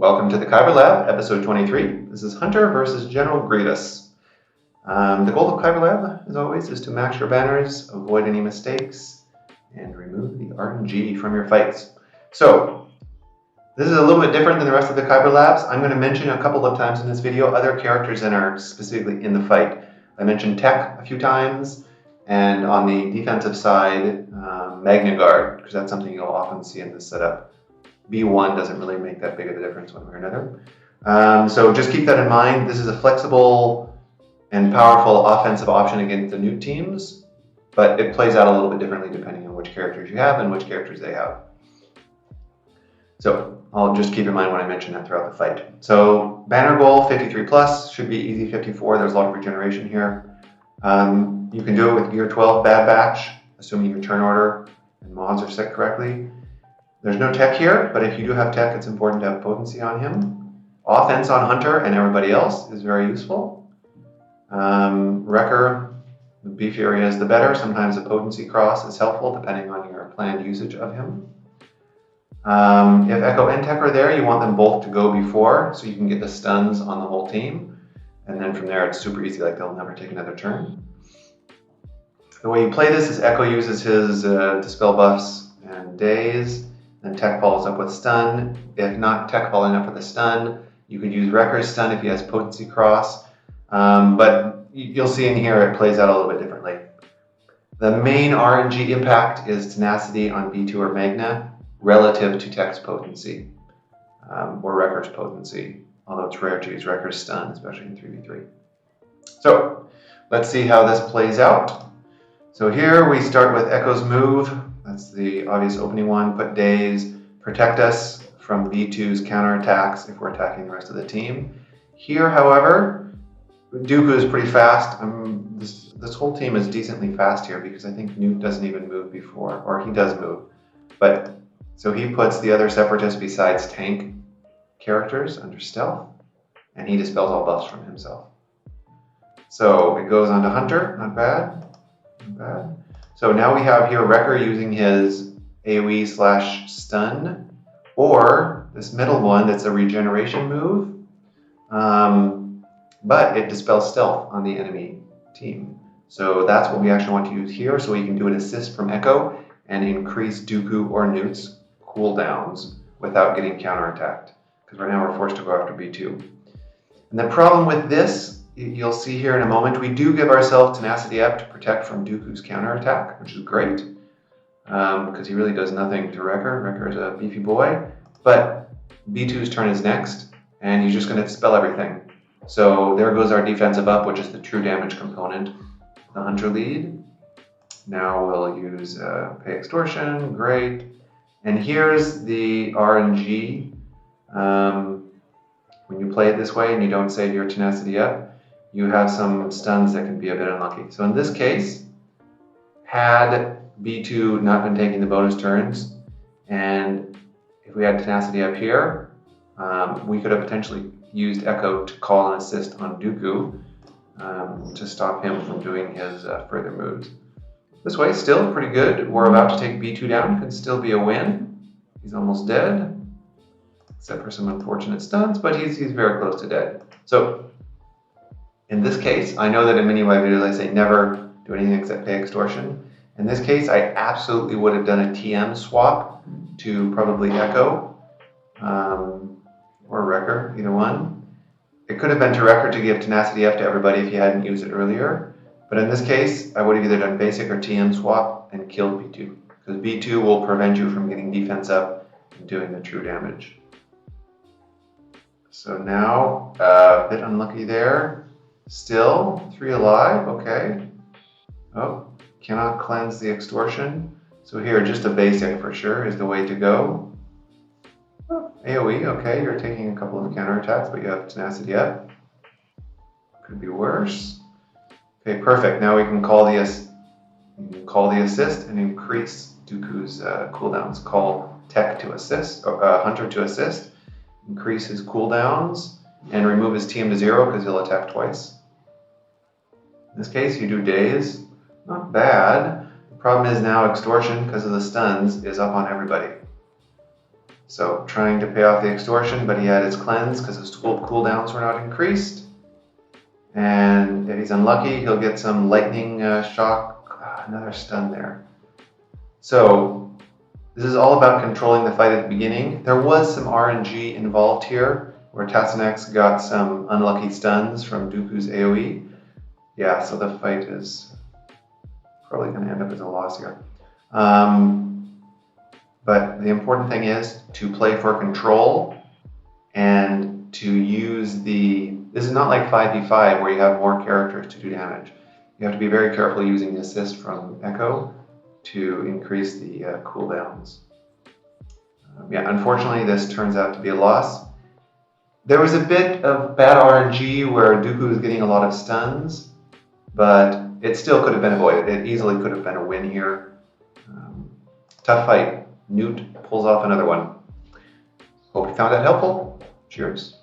Welcome to the Kyber Lab, episode 23. This is Hunter versus General Grievous. The goal of Kyber Lab, as always, is to max your banners, avoid any mistakes, and remove the RNG from your fights. So, this is a little bit different than the rest of the Kyber Labs. I'm going to mention a couple of times in this video other characters that are specifically in the fight. I mentioned Tech a few times, and on the defensive side, Magna Guard, because that's something you'll often see in this setup. B1 doesn't really make that big of a difference one way or another. So just keep that in mind. This is a flexible and powerful offensive option against the Nute teams, but it plays out a little bit differently depending on which characters you have and which characters they have. So I'll just keep in mind when I mention that throughout the fight. So banner goal 53 plus, should be easy 54. There's a lot of regeneration here. You can do it with gear 12 Bad Batch, assuming your turn order and mods are set correctly. There's no tech here, but if you do have tech, it's important to have potency on him. Offense on Hunter and everybody else is very useful. Wrecker, the beefier he is, the better. Sometimes a potency cross is helpful depending on your planned usage of him. If Echo and Tech are there, you want them both to go before so you can get the stuns on the whole team. And then from there, it's super easy, like they'll never take another turn. The way you play this is Echo uses his dispel buffs and daze. Then Tech follows up with stun. If not Tech following up with a stun, you could use Wrecker's stun if he has potency cross. But you'll see in here it plays out a little bit differently. The main RNG impact is tenacity on B2 or Magna relative to Tech's potency or Wrecker's potency, although it's rare to use Wrecker's stun, especially in 3v3. So let's see how this plays out. So here we start with Echo's move. That's the obvious opening one. Put daze, protect us from B2's counterattacks if we're attacking the rest of the team. Here, however, Dooku is pretty fast. This whole team is decently fast here because I think Nute doesn't even move before, or he does move. But so he puts the other separatists besides tank characters under stealth, and he dispels all buffs from himself. So it goes on to Hunter, not bad, not bad. So now we have here Wrecker using his AoE/stun, or this middle one that's a regeneration move, but it dispels stealth on the enemy team. So that's what we actually want to use here, so we can do an assist from Echo and increase Dooku or Nute's cooldowns without getting counterattacked, because right now we're forced to go after B2. And the problem with this, you'll see here in a moment, we do give ourselves tenacity up to protect from Dooku's counterattack, which is great, because he really does nothing to Wrecker. Wrecker is a beefy boy, but B2's turn is next, and he's just going to dispel everything. So there goes our defensive up, which is the true damage component, the Hunter lead. Now we'll use Pay Extortion, great. And here's the RNG. When you play it this way and you don't save your tenacity up, you have some stuns that can be a bit unlucky. So in this case, had B2 not been taking the bonus turns, and if we had tenacity up here, we could have potentially used Echo to call an assist on Dooku to stop him from doing his further moves. This way, still pretty good. We're about to take B2 down. Could still be a win. He's almost dead, except for some unfortunate stuns, but he's very close to dead. So in this case, I know that in many of my videos I say never do anything except pay extortion. In this case, I absolutely would have done a TM swap to probably Echo or Wrecker, either one. It could have been to Wrecker to give tenacity up to everybody if he hadn't used it earlier. But in this case, I would have either done basic or TM swap and killed B2, because B2 will prevent you from getting defense up and doing the true damage. So now, a bit unlucky there. Still, 3 alive, okay. Oh, cannot cleanse the extortion. So here, just a basic for sure is the way to go. Oh, AoE, okay, you're taking a couple of counterattacks, but you have tenacity up. Could be worse. Okay, perfect. Now we can call the assist and increase Dooku's cooldowns. Call Tech to assist, Hunter to assist, increase his cooldowns, and remove his TM to 0 because he'll attack twice. In this case, you do daze. Not bad. The problem is now extortion, because of the stuns, is up on everybody. So trying to pay off the extortion, but he had his cleanse because his cooldowns were not increased. And if he's unlucky, he'll get some lightning shock. Another stun there. So this is all about controlling the fight at the beginning. There was some RNG involved here, where Tassanex got some unlucky stuns from Dooku's AoE. Yeah, so the fight is probably going to end up as a loss here. But the important thing is to play for control and to use this is not like 5v5 where you have more characters to do damage. You have to be very careful using the assist from Echo to increase the cooldowns. Yeah, unfortunately this turns out to be a loss. There was a bit of bad RNG where Dooku was getting a lot of stuns, but it still could have been avoided. It easily could have been a win here. Tough fight. Nute pulls off another one. Hope you found that helpful. Cheers.